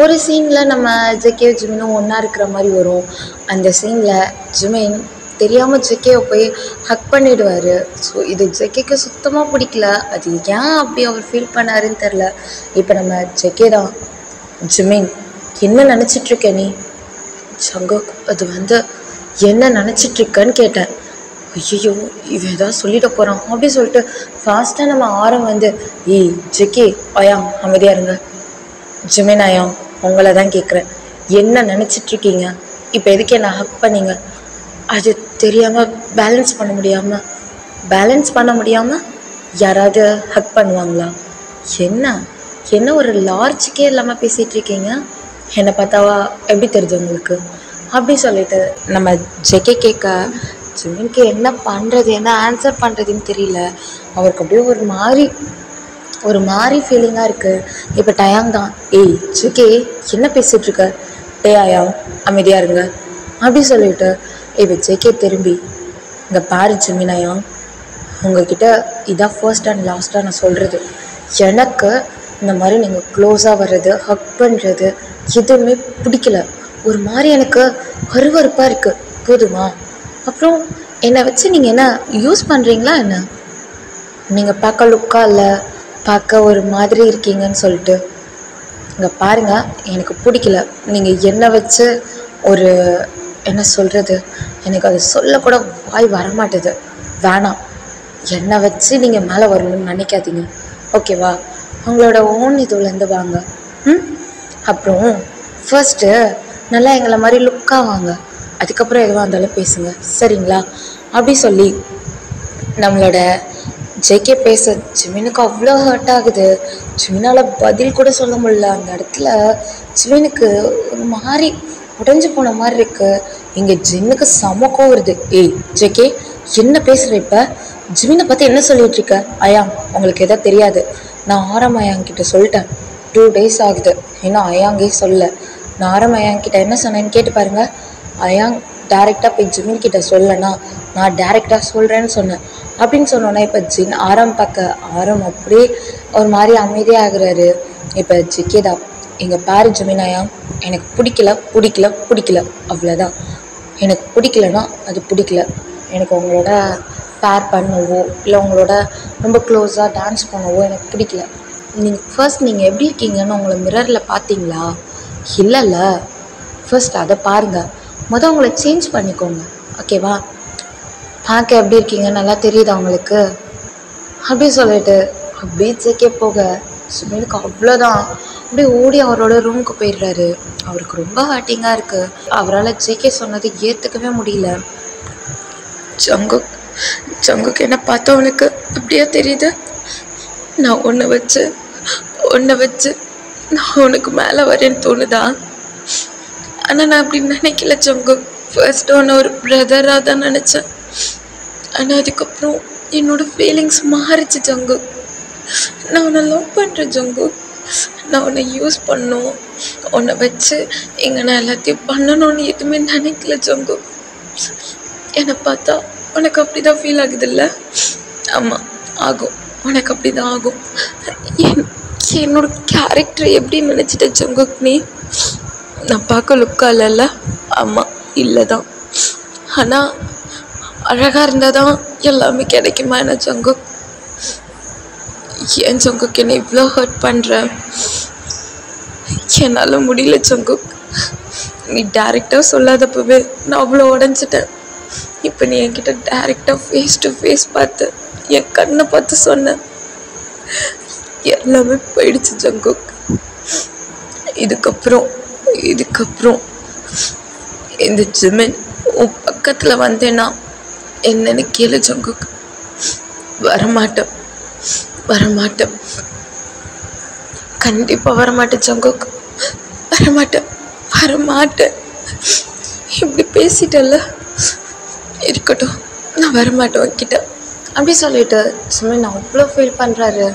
ஒரு சீனில் நம்ம ஜேகே ஜிமினும் ஒன்றா இருக்கிற மாதிரி வரும். அந்த சீனில் ஜிமின் தெரியாமல் ஜேகேவை போய் ஹக் பண்ணிவிடுவார். ஸோ இது ஜேகேக்கு சுத்தமாக பிடிக்கல, அது ஏன் அப்படி அவர் ஃபீல் பண்ணாருன்னு தெரில. இப்போ நம்ம ஜேகே தான், ஜிமின் என்ன நினச்சிட்ருக்க நீ? ஜங்குக் அது வந்து என்ன நினச்சிட்ருக்கன்னு கேட்டேன். ஐயோ இவன் ஏதாவது சொல்லிட போகிறான் அப்படி சொல்லிட்டு ஃபாஸ்ட்டாக நம்ம ஆரம் வந்து, ஜேகே அயாங் அமைதியாக இருங்க, ஜிமின் அயாங் உங்களை தான் கேட்குறேன், என்ன நினச்சிட்ருக்கீங்க, இப்போ எதுக்கு என்ன ஹக் பண்ணீங்க? அது தெரியாமல் பேலன்ஸ் பண்ண முடியாமல் யாராவது ஹக் பண்ணுவாங்களா? என்ன ஒரு லார்ஜுக்கே இல்லாமல் பேசிகிட்ருக்கீங்க, என்னை பார்த்தாவா எப்படி தெரியுது உங்களுக்கு அப்படி சொல்லிட்டு நம்ம ஜேகே கேட்க ஜிமினுக்கு என்ன பண்ணுறது, என்ன ஆன்சர் பண்ணுறதுன்னு தெரியல. அவருக்கு அப்படியே ஒரு மாதிரி ஃபீலிங்காக இருக்குது. இப்போ டயாங் தான், ஜேகே என்ன பேசிகிட்ருக்க, அயாங் அமைதியாக இருங்க அப்படி சொல்லிவிட்டு இப்போ ஜேகே திரும்பி, இங்கே பாரு ஜிமின் அயாங், உங்ககிட்ட இதான் ஃபர்ஸ்ட் அண்ட் லாஸ்ட்டாக நான் சொல்கிறது, எனக்கு இந்த மாதிரி நீங்கள் க்ளோஸாக வர்றது, ஹக் பண்ணுறது, எதுவுமே பிடிக்கல. ஒரு மாதிரி எனக்கு அருவருப்பாக இருக்குது. போதுமா? அப்புறம் என்னை வச்சு நீங்கள் என்ன யூஸ் பண்ணுறீங்களா என்ன? நீங்கள் பார்க்க லுக்காக இல்லை, பார்க்க ஒரு மாதிரி இருக்கீங்கன்னு சொல்லிட்டு. இங்கே பாருங்கள், எனக்கு பிடிக்கல. நீங்கள் என்னை வச்சு ஒரு என்ன சொல்கிறது, எனக்கு அது சொல்லக்கூட வாய் வரமாட்டுது. வேணாம், என்னை வச்சு நீங்கள் மேலே வரணும்னு நினைக்காதீங்க, ஓகேவா? உங்களோட ஓன் இதுலேருந்து வாங்க. அப்புறம் ஃபர்ஸ்ட்டு நல்லா எங்களை மாதிரி லுக்காக வாங்க, அதுக்கப்புறம் எதுவாக இருந்தாலும் பேசுங்க, சரிங்களா? அப்படி சொல்லி நம்மளோட ஜேகே பேச ஜிமினுக்கு அவ்வளோ ஹர்ட் ஆகுது. ஜிமினால் பதில் கூட சொல்ல முடியல. அந்த இடத்துல ஜிமினுக்கு ஒரு மாதிரி உடஞ்சி போன மாதிரி இருக்குது. இங்கே ஜின்னுக்கு சமக்கம் வருது. ஏய் ஜேகே, என்ன பேசுகிற? இப்போ ஜிமினை பார்த்து என்ன சொல்லிட்டு இருக்க? அயாங், உங்களுக்கு எதோ தெரியாது. நான் ஆரம் அயாங்கிட்ட சொல்லிட்டேன். 2 days ஆகுது, இன்னும் அயாங்கே சொல்ல. நான் ஆரம் அயாங்கிட்ட என்ன சொன்னேன்னு கேட்டு பாருங்க. அயாங் டேரெக்டாக போய் ஜிமின் கிட்ட சொல்லனா, நான் டேரெக்டாக சொல்கிறேன்னு சொன்னேன். அப்படின்னு சொன்னோன்னா இப்போ ஆரம் ஆரம் அப்படியே ஒரு மாதிரி அமைதியாகிறாரு. இப்போ ஜிக்கேதா, எங்கள் பாரு ஜிமின் அயாங், எனக்கு பிடிக்கல அவ்வளோதான். எனக்கு பிடிக்கலன்னா அது பிடிக்கல. எனக்கு உங்களோட பேர் பண்ணவோ இல்லை உங்களோட ரொம்ப க்ளோஸாக டான்ஸ் பண்ணவோ எனக்கு பிடிக்கல. நீங்கள் எப்படி இருக்கீங்கன்னு உங்களை மிரரில் பார்த்தீங்களா? இல்லைல்ல, ஃபர்ஸ்ட் அதை பாருங்கள். உங்களை சேஞ்ச் பண்ணிக்கோங்க, ஓகேவா? பார்க்க எப்படி இருக்கீங்க நல்லா தெரியுதா உங்களுக்கு? அப்படி சொல்லிட்டு அப்படியே ஜேகே போக ஜிமினுக்கு அவ்வளோதான். அப்படியே ஓடி அவரோட ரூமுக்கு போயிடுறாரு. அவருக்கு ரொம்ப ஹர்ட்டிங்காக இருக்குது. அவரால் ஜேகே சொன்னது ஏற்றுக்கவே முடியல. ஜங்குக்கு என்ன பார்த்தவனுக்கு அப்படியே தெரியுது. நான் உன்னை வச்சு நான் உனக்கு மேலே வரேன்னு தோணுதா? ஆனால் நான் அப்படி நினைக்கல ஜங்கு. ஃபர்ஸ்ட் உன்னை ஒரு பிரதராக தான் நினச்சேன். ஆனால் அதுக்கப்புறம் என்னோட ஃபீலிங்ஸ் மாறிச்சு ஜங்கு. நான் உன்னை லவ் பண்ணுறேன் ஜங்கு. நான் உன்னை யூஸ் பண்ணணும், உன்னை வச்சு எங்கே நான் எல்லாத்தையும் பண்ணணும்னு எதுவுமே நினைக்கல ஜங்கு. என்னை பார்த்தா உனக்கு அப்படி தான் ஃபீல் ஆகுது இல்லை? ஆமாம், ஆகும். உனக்கு அப்படி தான் ஆகும். என்னோட கேரக்டர் எப்படி நினச்சிட்ட ஜங்குக் நீ? நான் பார்க்க லுக்காக இல்லைல்ல? ஆமாம், இல்லை தான். ஆனால் அழகாக இருந்தால் தான் எல்லாமே கிடைக்குமா என்ன ஜங்குக்? ஏன் ஜங்குக் என்னை இவ்வளோ ஹர்ட் பண்ணுற? என்னால் முடியல ஜங்குக். நீ டேரெக்டாக சொல்லாதப்பவே நான் அவ்வளோ உடஞ்சிட்டேன். இப்போ நீ என்கிட்ட டேரெக்டாக ஃபேஸ் டு ஃபேஸ் பார்த்து என் கண்ணை பார்த்து சொன்ன, எல்லாமே போயிடுச்சு ஜங்குக். இதுக்கப்புறம் இந்த ஜிமின் உன் பக்கத்தில் வந்தேன்னா என்னன்னு கேளு ஜங்குக். வரமாட்டேன், கண்டிப்பாக வரமாட்டேன் ஜங்குக். வரமாட்டேன். இப்படி பேசிட்டல்ல, இருக்கட்டும், நான் வரமாட்டேன் உன்கிட்ட அப்படி சொல்லிட்டு ஜிமின் அவ்வளோ ஃபீல் பண்ணுறாரு.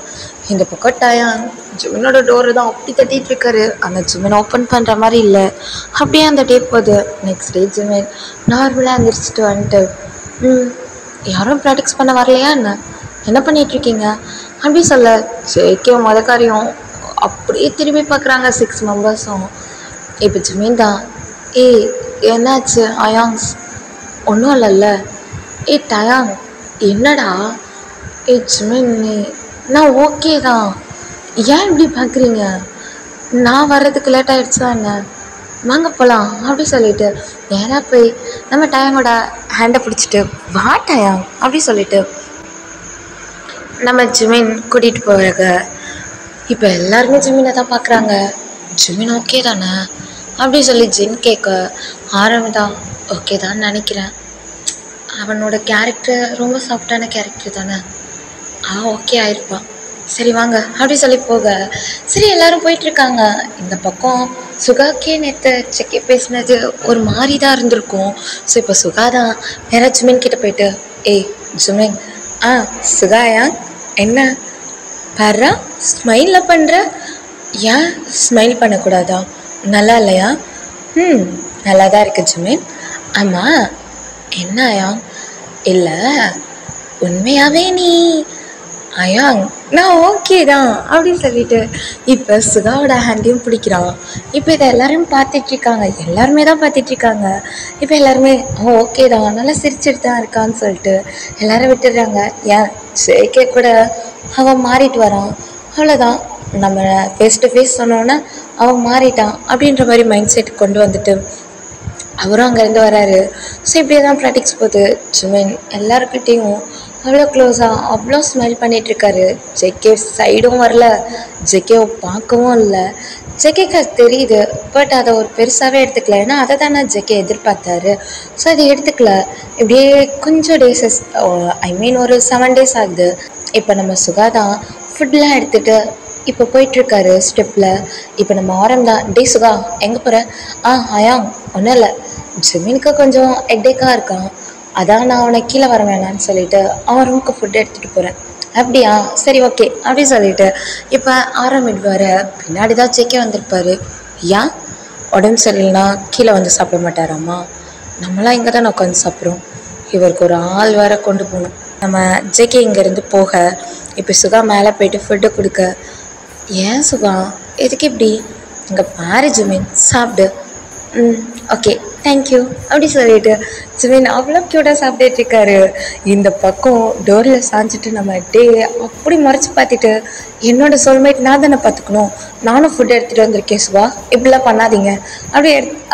இந்த பக்கம் டயான் ஜிமினோட டோரை தான் அப்படி தட்டிகிட்டு இருக்காரு. அந்த ஜிமின் ஓப்பன் பண்ணுற மாதிரி இல்லை. அப்படியே அந்த டே போகுது. நெக்ஸ்ட் டே ஜிமின் நார்மலாக எழுந்திரிச்சிட்டு வந்துட்டு, யாரும் ப்ராக்டிக்ஸ் பண்ண வரலையா என்ன பண்ணிகிட்ருக்கீங்க அப்படி சொல்ல, ஜேகே மொதக்காரியும் அப்படியே திரும்பி பார்க்குறாங்க 6 மெம்பர்ஸும். இப்போ ஜிமின் தான், என்னாச்சு அயாங்ஸ்? ஒன்றும் இல்லைல்ல. டயாங் என்னடா? ஜிமின் நான் ஓகே தான், ஏன் இப்படி பார்க்குறீங்க? நான் வர்றதுக்கு லேட் ஆகிடுச்சா என்ன? வாங்க போகலாம் அப்படி சொல்லிட்டு நேராக போய் நம்ம டயாங்கோட ஹேண்டை பிடிச்சிட்டு, வா டயாங் அப்படி சொல்லிட்டு நம்ம ஜிமின் கூட்டிகிட்டு போகிறாங்க. இப்போ எல்லாருமே ஜிமினை தான் பார்க்குறாங்க. ஜிமின் ஓகே தானே அப்படி சொல்லி ஜின் கேட்க ஆரம்பிதான். ஓகே தான் நினைக்கிறேன், அவனோட கேரக்டர் ரொம்ப சாஃப்டான கேரக்டர் தானே, ஓகே ஆயிருப்பான், சரி வாங்க அப்படி சொல்லி போக, சரி எல்லாரும் போயிட்டுருக்காங்க. இந்த பக்கம் சுகாக்கே நேற்று ஜேகே பேசினது ஒரு மாதிரி தான் இருந்திருக்கும். ஸோ இப்போ சுகா தான் நேராக ஜிமின் கிட்ட போயிட்டு, ஜிமின், சுகாயா என்ன பாரா ஸ்மைலில் பண்ணுற? ஏன் ஸ்மைல் பண்ணக்கூடாதா? நல்லா இல்லையா? நல்லா தான் இருக்குது ஜிமின். ஆமாம் என்னையா? இல்லை உண்மையாகவே நீ அயாங் நான் ஓகே தான் அப்படின்னு சொல்லிட்டு இப்போ சுகாவோட ஹேண்டையும் பிடிக்கிறான். இப்போ இதை எல்லாரும் பார்த்துட்ருக்காங்க, எல்லாருமே தான் பார்த்துட்ருக்காங்க. இப்போ எல்லாருமே ஓகே தான், நல்லா சிரிச்சிட்டு தான் இருக்கான்னு சொல்லிட்டு எல்லாரும் விட்டுடுறாங்க. ஏன் ஜேகே கூட அவன் மாறிட்டு வரான், அவ்வளோதான். நம்ம ஃபேஸ் டு ஃபேஸ் சொன்னோன்னா அவன் மாறிட்டான் அப்படின்ற மாதிரி மைண்ட் செட் கொண்டு வந்துட்டு அவரும் அங்கேருந்து வராரு. ஸோ இப்படியே தான் ப்ராக்டிக்ஸ் போகுது. ஜிமின் எல்லாருக்கிட்டேயும் அவ்வளோ க்ளோஸாக அவ்வளோ ஸ்மைல் பண்ணிகிட்ருக்காரு. ஜேகே சைடும் வரல, ஜேகேவை பார்க்கவும் இல்லை. ஜேகேக்கு அது தெரியுது, பட் அதை ஒரு பெருசாகவே எடுத்துக்கல. ஏன்னா அதை தானே ஜேகே எதிர்பார்த்தாரு. ஸோ அதை எடுத்துக்கல. இப்படியே கொஞ்சம் டேஸஸ், ஐ மீன் ஒரு 7 days ஆகுது. இப்போ நம்ம சுகா தான் ஃபுட்லாம் எடுத்துகிட்டு இப்போ போயிட்டுருக்காரு ஸ்டெப்பில். இப்போ நம்ம ஆரம் தான், டே சுகா எங்கே போகிற? அயாங் ஒன்றும் இல்லை, ஜிமினுக்கு கொஞ்சம் ஹெட்டேக்காக இருக்கான், அதான் நான் அவனை கீழே வர வேணான்னு சொல்லிட்டு அவன் ரூமுக்கு ஃபுட் எடுத்துகிட்டு போகிறேன். அப்படியா, சரி ஓகே அப்படின்னு சொல்லிட்டு இப்போ ஆரம்பிடுவார். பின்னாடி தான் ஜேகே வந்திருப்பார். ஏன் உடம்பு சரியில்லைனா கீழே வந்து சாப்பிட மாட்டாராம்மா? நம்மளாம் இங்கே தான் உட்காந்து சாப்பிட்றோம், இவருக்கு ஒரு ஆள் வேற கொண்டு போகணும். நம்ம ஜேகே இங்கேருந்து போக இப்போ சுகா மேலே போயிட்டு ஃபுட்டு கொடுக்க, ஏன் சுகா எதுக்கு இப்படி? இங்கே பாரு ஜிமின், சாப்பிடு. ஓகே தேங்க்யூ அப்படி சொல்லிட்டு ஜிமின் அவ்வளோ க்யூட்டாக சாப்பிட்டுட்ருக்காரு. இந்த பக்கம் டோரில் சாஞ்சிட்டு நம்ம டே அப்படி மறைச்சி பார்த்துட்டு, என்னோடய சோல்மேட் நான் தானே பார்த்துக்கணும், நானும் ஃபுட் எடுத்துகிட்டு வந்திருக்கேன் சுகா, இப்படிலாம் பண்ணாதீங்க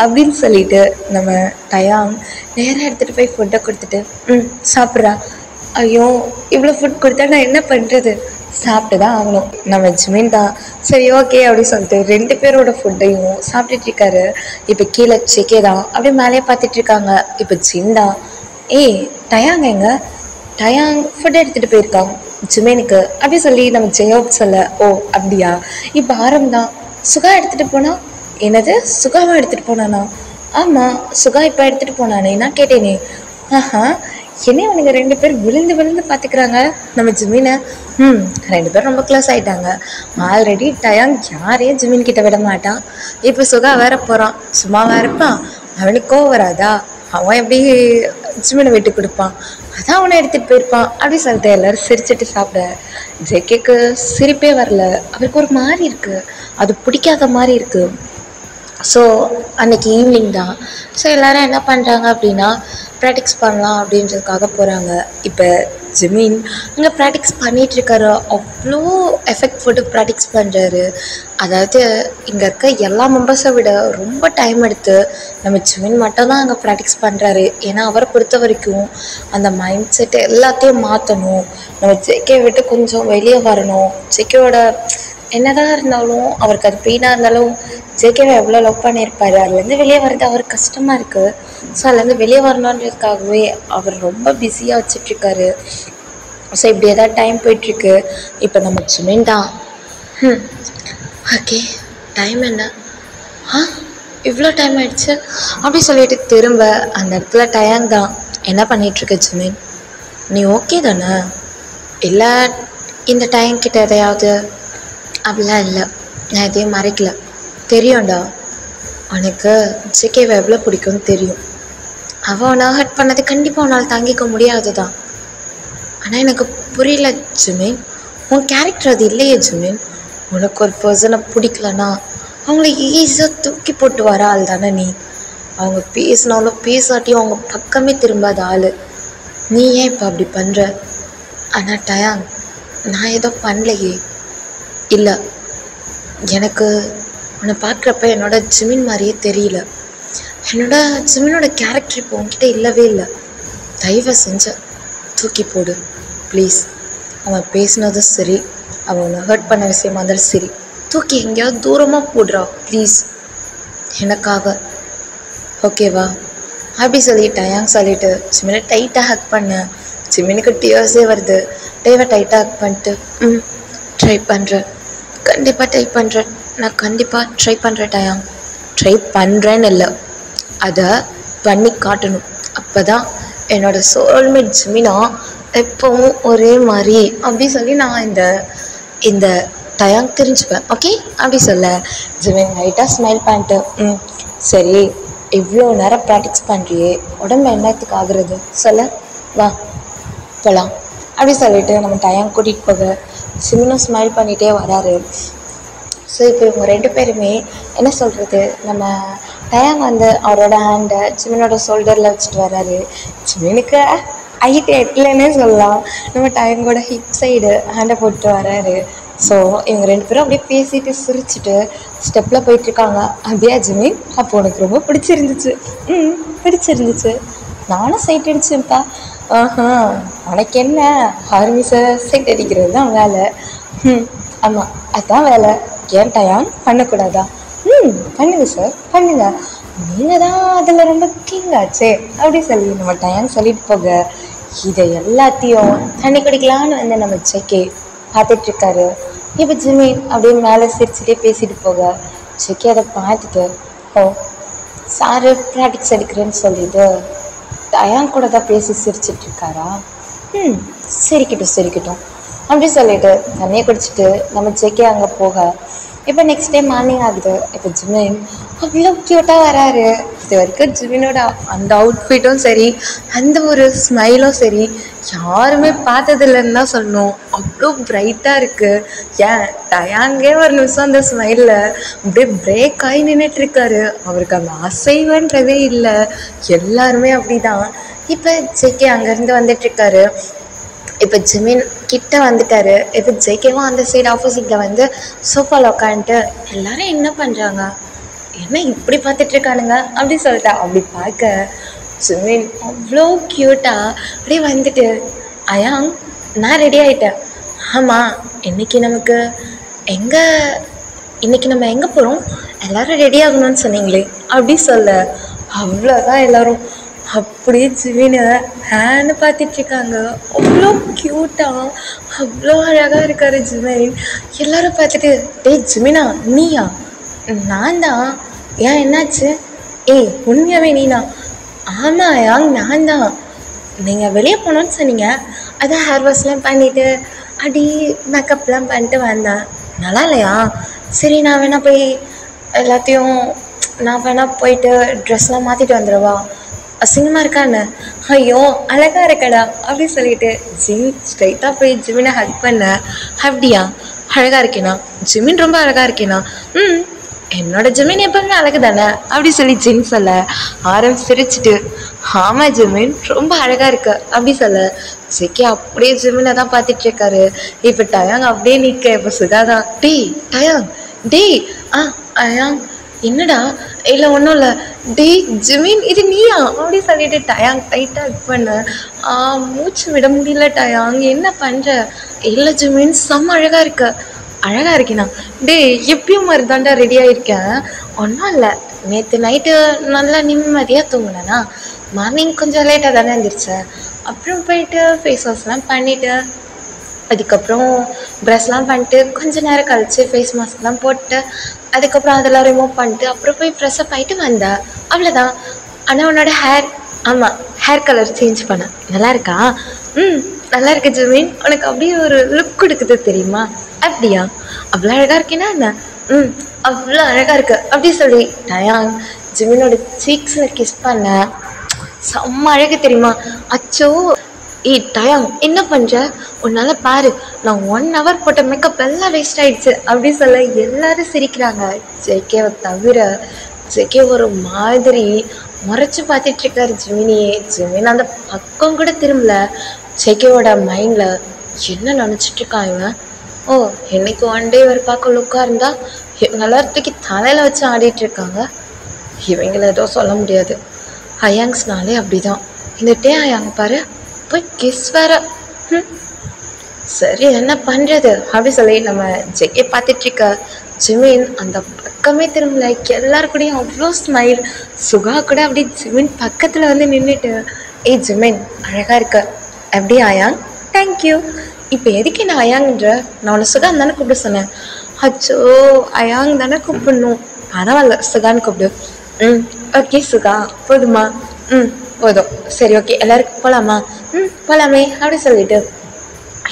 அப்படின்னு சொல்லிட்டு நம்ம டயாங் நேராக எடுத்துகிட்டு போய் ஃபுட்டை கொடுத்துட்டு சாப்பிட்றா. ஐயோ இவ்வளோ ஃபுட் கொடுத்தா நான் என்ன பண்ணுறது, சாப்பிட்டு தான் ஆகணும். நம்ம ஜிமின் தான் சரி ஓகே அப்படின்னு சொல்லிட்டு 2 பேரோட ஃபுட்டையும் சாப்பிட்டுட்ருக்காரு. இப்போ கீழே ஜேகே தான் அப்படியே மேலேயே பார்த்துட்ருக்காங்க. இப்போ ஜிந்தா, டயாங் எங்க? டயாங் ஃபுட் எடுத்துகிட்டு போயிருக்கான் ஜிமினுக்கு அப்படி சொல்லி நம்ம ஜெயோப் சொல்ல, ஓ அப்படியா. இப்போ ஆரம் தான், சுகா எடுத்துகிட்டு போனா? என்னது சுகாவாக எடுத்துகிட்டு போனானா? ஆமாம் சுகா இப்போ எடுத்துகிட்டு போனானே, நான் கேட்டேனே. என்ன அவனுங்க 2 பேர் விழுந்து விழுந்து பார்த்துக்கிறாங்க நம்ம ஜிமினை. 2 பேரும் ரொம்ப க்ளோஸ் ஆகிட்டாங்க. ஆல்ரெடி டயாங் யாரையும் ஜிமின் கிட்ட விட மாட்டான். இப்போ சுகா வேற போகிறான், சும்மாவா இருப்பான்? அவனுக்கு கோவம் வராதா? அவன் எப்படி ஜிமினை விட்டு கொடுப்பான்? அதான் அவனை எடுத்துகிட்டு போயிருப்பான் அப்படி சொல்லிட்டு எல்லோரும் சிரிச்சுட்டு சாப்பிட ஜேகேக்கு சிரிப்பே வரல. அவருக்கு ஒரு மாதிரி இருக்குது, அது பிடிக்காத மாதிரி இருக்குது. ஸோ அன்றைக்கி ஈவினிங் தான். ஸோ எல்லோரும் என்ன பண்ணுறாங்க அப்படின்னா ப்ராக்டிக்ஸ் பண்ணலாம் அப்படின்றதுக்காக போகிறாங்க. இப்போ ஜிமின் அங்கே ப்ராக்டிக்ஸ் பண்ணிகிட்ருக்காரு, அவ்வளோ எஃபெக்ட் போட்டு ப்ராக்டிக்ஸ் பண்ணுறாரு. அதாவது இங்கே இருக்க எல்லா மெம்பர்ஸை விட ரொம்ப டைம் எடுத்து நம்ம ஜிமின் மட்டும்தான் அங்கே ப்ராக்டிக்ஸ் பண்ணுறாரு. ஏன்னா அவரை பொறுத்த வரைக்கும் அந்த மைண்ட் செட் எல்லாத்தையும் மாற்றணும், நம்ம ஜேகே விட்டு கொஞ்சம் வெளியே வரணும். ஜேகேவோட என்னதான் இருந்தாலும் அவருக்கு அது பெயினாக இருந்தாலும் ஜேகேவை எவ்வளோ லவ் பண்ணியிருப்பார், அதுலேருந்து வெளியே வர்றது அவருக்கு கஷ்டமாக இருக்குது. ஸோ அதுலேருந்து வெளியே வரணுன்றதுக்காகவே அவர் ரொம்ப பிஸியாக வச்சிட்ருக்காரு. ஸோ இப்படியே தான் டைம் போயிட்டுருக்கு. இப்போ நம்ம ஜிமின் தான், ஓகே டைம் என்ன, இவ்வளோ டைம் ஆயிடுச்சு அப்படி சொல்லிட்டு திரும்ப அந்த இடத்துல டயாங் தான், என்ன பண்ணிகிட்ருக்க ஜிமின், நீ ஓகே தானே? இல்லை இந்த டைம் கிட்ட எதையாவது? அப்படிலாம் இல்லை, நான் எதையும் மறைக்கல, தெரியும்டா உனக்கு ஜேகேவை எவ்வளோ பிடிக்கும்னு தெரியும். அவள் உன்னை ஹர்ட் பண்ணது கண்டிப்பாக உன்னால் தாங்கிக்க முடியாது தான். ஆனால் எனக்கு புரியல ஜிமின், உன் கேரக்டர் அது இல்லையே ஜிமின். உனக்கு ஒரு பர்சனை பிடிக்கலன்னா அவங்கள ஈஸியாக தூக்கி போட்டு வர ஆள் தானே நீ. அவங்க பேசினாலும் பேசாட்டியும் அவங்க பக்கமே திரும்பாத ஆள் நீ. ஏன் இப்போ அப்படி பண்ணுற? ஆனால் டயாங் நான் ஏதோ பண்ணலையே. இல்லை, எனக்கு உன்னை பார்க்குறப்ப என்னோட ஜிமின் மாதிரியே தெரியல. என்னோட ஜிமினோட கேரக்டர் இப்போ உன்கிட்ட இல்லவே இல்லை. தயவு செஞ்ச தூக்கி போடு ப்ளீஸ். அவன் பேசினதும் சரி, அவன் உன்னை ஹர்ட் பண்ண விஷயமா இருந்தாலும் சரி, தூக்கி எங்கேயாவது தூரமாக போடுறா ப்ளீஸ் எனக்காக, ஓகேவா அப்படி சொல்லிட்டாயான்னு சொல்லிட்டு ஜிமினை டைட்டாக ஹக் பண்ணேன். ஜிமினுக்கு டியர்ஸே வருது. டேவை டைட்டாக ஹக் பண்ணிட்டு ட்ரை பண்ணுறேன், கண்டிப்பாக ட்ரை பண்ணுறேன், நான் கண்டிப்பாக ட்ரை பண்ணுறேன் டயாங். ட்ரை பண்ணுறேன்னு இல்லை, அதை பண்ணி காட்டணும். அப்போ தான் என்னோடய சோல்மேட் ஜிமினா எப்போவும் ஒரே மாதிரி அப்படி சொல்லி நான் இந்த டயாங் தெரிஞ்சுப்பேன். ஓகே அப்படி சொல்ல ஜிமின் லைட்டாக ஸ்மைல் பண்ணிட்டு சரி இவ்வளோ நேரம் ப்ராக்டிஸ் பண்ணுறியே, உடம்பு என்னத்துக்கு ஆகுறது சொல்ல, வா போகலாம் அப்படி சொல்லிட்டு நம்ம டயாங் கூட்டிகிட்டு போக ஜிமினும் ஸ்மைல் பண்ணிகிட்டே வராரு. ஸோ இப்போ இவங்க 2 பேருமே என்ன சொல்கிறது, நம்ம டயாங் வந்து அவரோட ஹேண்டை ஜிமினோட ஷோல்டரில் வச்சுட்டு வர்றாரு. ஜிமினுக்கு ஹைட் எட்டலன்னே சொல்லலாம். நம்ம டயாங்கோட ஹிப் சைடு ஹேண்டை போட்டு வர்றாரு. ஸோ இவங்க 2 பேரும் அப்படியே பேசிட்டு சிரிச்சுட்டு ஸ்டெப்பில் போயிட்டுருக்காங்க. அப்படியே ஜிமின், அப்போ உனக்கு ரொம்ப பிடிச்சிருந்துச்சு. பிடிச்சிருந்துச்சு, நானும் சைட் அடிச்சேன்ப்பா. உனக்கு என்ன, ஆர்மிஸை சைட் அடிக்கிறது தான் வேலை. ஆமாம், அதுதான் வேலை. ஏன் டயாங் பண்ணக்கூடாதா? பண்ணுங்க சார், பண்ணுங்க, நீங்கள் தான் அதில் ரொம்ப கிங் ஆச்சே அப்படி சொல்லி நம்ம டயாங் சொல்லிட்டு போக, இதை எல்லாத்தையும் தண்ணி குடிக்கலான்னு வந்து நம்ம ஜெக்கே பார்த்துட்ருக்காரு. இப்போ ஜிமின் அப்படியே மேலே சிரிச்சுட்டே பேசிட்டு போக, ஜெக்கே அதை பார்த்துட்டு, ஓ சாரு ப்ராக்டிக்ஸ் எடுக்கிறேன்னு சொல்லிட்டு டயாங் கூட தான் பேசி சிரிச்சிட்ருக்காரா? சிரிக்கட்டும் அப்படி சொல்லிட்டு தண்ணியை குடிச்சிட்டு நம்ம ஜெக்கே அங்கே போக, இப்போ நெக்ஸ்ட் டே மார்னிங் ஆகுது. இப்போ ஜிமின் அவ்வளோ க்யூட்டாக வராரு. இது வரைக்கும் ஜிமினோட அந்த அவுட்ஃபிட்டும் சரி, அந்த ஒரு ஸ்மைலும் சரி, யாருமே பார்த்ததில்லன்னு தான் சொல்லணும். அவ்வளோ ப்ரைட்டாக இருக்குது. ஏன் டயாங்கே ஒரு நிமிஷம் அந்த ஸ்மைலில் அப்படியே பிரேக் ஆகி நின்றுட்டுருக்காரு. அவருக்கு அந்த அசைவன்றதே இல்லை. எல்லாருமே அப்படி தான். இப்போ ஜெக்கே அங்கேருந்து வந்துட்டுருக்காரு. இப்போ ஜிமின் கிட்ட வந்துட்டாரு. இப்போ ஜெகேவும் அந்த சைடு ஆப்போசிட்டில் வந்து சோஃபாவில் உட்காந்துட்டு, எல்லாரும் என்ன பண்ணுறாங்க, என்ன இப்படி பார்த்துட்ருக்கானுங்க அப்படி சொல்லிட்டா. அப்படி பார்க்க ஜிமின் அவ்வளோ க்யூட்டாக அப்படியே வந்துட்டு, அயாங் நான் ரெடி ஆகிட்டேன். ஆமாம், இன்றைக்கி நம்ம எங்கே போகிறோம், எல்லோரும் ரெடி ஆகணும்னு சொன்னீங்களே அப்படி சொல்ல, அவ்வளோதான் எல்லோரும் அப்படியே ஜிமினை ஹேன்னு பார்த்துட்ருக்காங்க. அவ்வளோ க்யூட்டாக அவ்வளோ அழகாக இருக்கார் ஜிமின். எல்லோரும் பார்த்துட்டு, டேய் ஜிமினா நீயா? நான் தான். ஏன் என்னாச்சு? உண்மையாகவே நீனா? ஆமாம் யாங் நான் தான். நீங்கள் வெளியே போனோன்னு சொன்னீங்க, அதான் ஹேர் வாஷ்லாம் பண்ணிவிட்டு அப்படி மேக்கப்லாம் பண்ணிட்டு வந்தேன். நல்லா இல்லையா? சரி நான் வேணால் போயிட்டு ட்ரெஸ்லாம் மாற்றிட்டு வந்துடுவா, அசிங்கமாக இருக்கான்னு? ஐயோ அழகாக இருக்கடா அப்படி சொல்லிட்டு ஸ்ட்ரைட்டாக போய் ஜிமினை ஹக் பண்ண. அப்படியா, அழகாக இருக்கேனா? ஜிமின் ரொம்ப அழகாக இருக்கேனா? என்னோட ஜிமின் எப்பவுமே அழகு தானே அப்படி சொல்லி ஜின் சொல்ல, சிரிச்சுட்டு, ஆமாம் ஜிமின் ரொம்ப அழகாக இருக்கு அப்படி சொல்ல, ஜெக்கே அப்படியே ஜிமினை தான் பார்த்துட்ருக்காரு. இப்போ டயாங் அப்படியே நிற்க. இப்போ சுகாதான், டயாங் அயாங் என்னடா? இல்லை ஒன்றும் இல்லை. ஜிமின் இது நீயா அப்படி சொல்லிட்டு டயாங் டைட்டாக இது பண்ண. மூச்சு விட முடியல டயாங், என்ன பண்ணுற? இல்லை ஜிமின் செம்ம அழகாக இருக்கேனா? எப்பயும் மாதிரி தாண்டா ரெடி ஆகிருக்கேன். ஒன்றும் இல்லை, நேற்று நைட்டு நல்லா நிம்மதியாக தூங்கினேன்னா, மார்னிங் கொஞ்சம் லேட்டாக தானே எழுந்திரிச்சேன். அப்புறம் போயிட்டு ஃபேஸ் வாஷ்லாம் பண்ணிவிட்டு, அதுக்கப்புறம் ப்ரஷ்லாம் பண்ணிட்டு கொஞ்சம் நேரம் கழித்து ஃபேஸ் மாஸ்க்லாம் போட்டு, அதுக்கப்புறம் அதெல்லாம் ரிமூவ் பண்ணிட்டு அப்புறம் போய் ப்ரெஷ்அப் ஆகிட்டு வந்தேன். அவ்வளோதான். ஆனால் உன்னோட ஹேர் கலர் சேஞ்ச் பண்ண நல்லா இருக்கா? நல்லா இருக்கு ஜிமின், உனக்கு அப்படியே ஒரு லுக் கொடுக்குது தெரியுமா? அப்படியா? அவ்வளோ அழகாக இருக்கேன்னா என்ன? அவ்வளோ அழகாக இருக்கு அப்படி சொல்லி டயாங் ஜிமினோட சீக்ஸில் கிஸ் பண்ண. செம்ம அழகு தெரியுமா? அச்சோ டயாங் என்ன பண்ணுற? உன்னால் பாரு, நான் 1 hour போட்ட மேக்கப் எல்லாம் வேஸ்ட் ஆகிடுச்சு அப்படி சொல்ல எல்லோரும் சிரிக்கிறாங்க. ஜெகேவை தவிர. ஜெகே ஒரு மாதிரி முறைச்சி பார்த்துட்ருக்காரு ஜிமினியே. ஜிமின் அந்த பக்கம் கூட திரும்பல. ஜெகேவோட மைண்டில் என்ன நினச்சிட்ருக்கான் இவன்? என்னைக்கு 1 day ஒரு பார்க்க லுக்காக இருந்தால் இவங்க எல்லாத்துக்கு தலையில் வச்சு ஆடிட்டுருக்காங்க. இவங்கள ஏதோ சொல்ல முடியாது. அயாங்ஸ்னாலே அப்படி தான். இந்த அயாங் பாரு, போய் கிஸ் வேற. சரி என்ன பண்ணுறது அப்படி சொல்லி நம்ம ஜெக்கே பார்த்துட்ருக்க. ஜிமின் அந்த பக்கமே திரும்பல. எல்லாருக்கூடையும் அவ்வளோ ஸ்மைல். சுகா கூட அப்படி ஜிமின் பக்கத்தில் வந்து நின்றுட்டு, ஜிமின் அழகாக இருக்க. எப்படி அயாங்? தேங்க்யூ. இப்போ எதுக்கு நான் அயாங்கன்ற? நான் உன்னை சுகான் தானே கூப்பிட சொன்னேன். அச்சோ அயாங் தானே கூப்பிடணும். பரவாயில்ல சுகான்னு கூப்பிடு. ஓகே சுகா போதுமா? போதும். சரி ஓகே எல்லாருக்கும் போகலாமா? போகலாமே அப்படி சொல்லிட்டு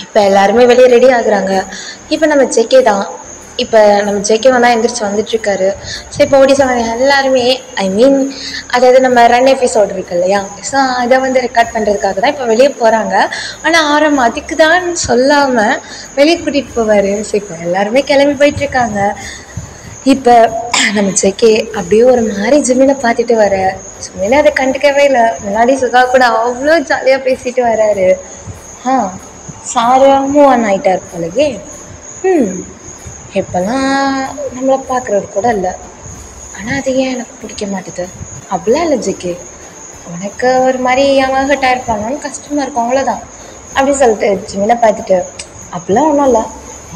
இப்போ எல்லாருமே வெளியே ரெடி ஆகுறாங்க. இப்போ நம்ம ஜெக்கே தான், இப்போ நம்ம ஜேகே தான் எந்திரிச்சு வந்துட்டுருக்காரு. ஸோ இப்போ ஓடிசாங்க எல்லாருமே அதாவது நம்ம ரன் எபிசோட் இருக்கு இல்லையா, ஸோ அதை வந்து ரெக்கார்ட் பண்ணுறதுக்காக தான் இப்போ வெளியே போகிறாங்க. ஆனால் ஆரம் அதுக்கு தான் சொல்லாமல் வெளியே கூட்டிகிட்டு போவார். ஸோ இப்போ எல்லாருமே கிளம்பி போயிட்டுருக்காங்க. இப்போ நம்ம ஜேகே அப்படியே ஒரு மாதிரி ஜிமினை பார்த்துட்டு வர, ஜிமினை அதை கண்டுக்கவே இல்லை. முன்னாடி சுகா கூட அவ்வளோ ஜாலியாக பேசிட்டு வராரு. சாரா மூவ் ஆன் ஆகிட்டார் போலயே. இப்போல்லாம் நம்மளை பார்க்குறது கூட இல்லை. ஆனால் அது ஏன் எனக்கு பிடிக்க மாட்டுது? அப்படிலாம் இல்லை ஜேகே, உனக்கு ஒரு மாதிரி அவன் ஹர்ட் ஆகிருப்பாங்கன்னு கஷ்டமாக இருக்கும், அவ்வளோதான் அப்படி சொல்லிட்டு ஜிமினை பார்த்துட்டு, அப்படிலாம் ஒன்றும் இல்லை,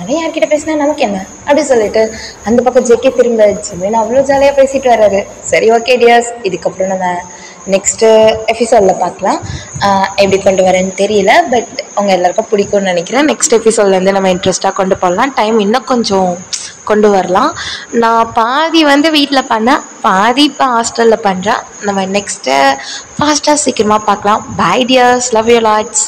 அவன் யார்கிட்ட பேசினா நமக்கு என்ன அப்படி சொல்லிட்டு அந்த பக்கம் ஜேகே திரும்ப ஜிமின் அவ்வளோ ஜாலியாக பேசிட்டு வர்றாரு. சரி, ஓகே டியர்ஸ், இதுக்கப்புறம் நம்ம நெக்ஸ்ட்டு எபிசோடில் பார்க்கலாம். எப்படி கொண்டு வரேன்னு தெரியல, பட் அவங்க எல்லாருக்கும் பிடிக்கும்னு நினைக்கிறேன். நெக்ஸ்ட் எபிசோட்லேருந்து நம்ம இன்ட்ரெஸ்ட்டாக கொண்டு போகலாம். டைம் இன்னும் கொஞ்சம் கொண்டு வரலாம். நான் பாதி வந்து வீட்டில் பண்ணேன், பாதி இப்போ ஹாஸ்டலில் பண்ணுறேன். நம்ம நெக்ஸ்ட்டு ஃபாஸ்ட்டாக சீக்கிரமாக பார்க்கலாம். Bye dears, love you lots.